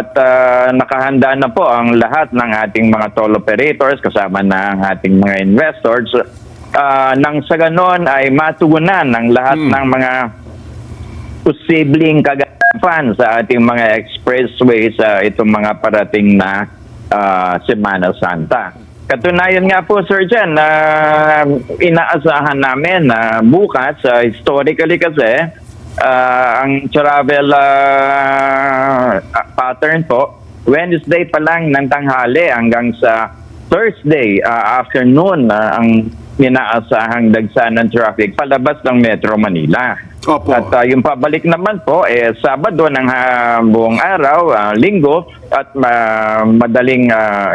At nakahanda na po ang lahat ng ating mga toll operators kasama na ang ating mga investors nang sa ganon ay matugunan ng lahat ng mga posibleng kaganapan sa ating mga expressway sa itong mga parating na Semana Santa. Katunayan nga po, Sir Jan, inaasahan namin na bukas, historically kasi, ang travel pattern po, Wednesday pa lang ng tanghali hanggang sa Thursday afternoon ang inaasahang dagsa ng traffic palabas ng Metro Manila. Opo. At yung pabalik naman po, Sabado ng buong araw, Linggo, at madaling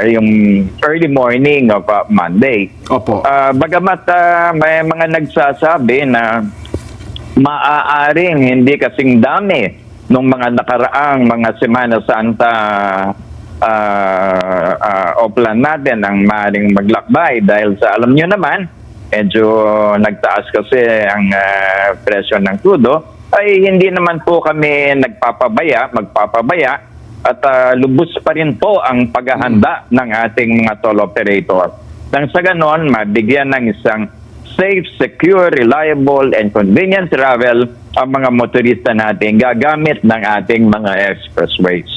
yung early morning of Monday. Opo. Bagamat may mga nagsasabi na maaaring hindi kasing dami nung mga nakaraang mga Semana Santa o plan natin ang maaaring maglakbay dahil sa alam nyo naman, medyo nagtaas kasi ang presyo ng crudo, ay hindi naman po kami magpapabaya at lubos pa rin po ang paghahanda ng ating mga toll operator. Nang sa ganon, mabigyan ng isang safe, secure, reliable, and convenient travel ang mga motorista natin gagamit ng ating mga expressways.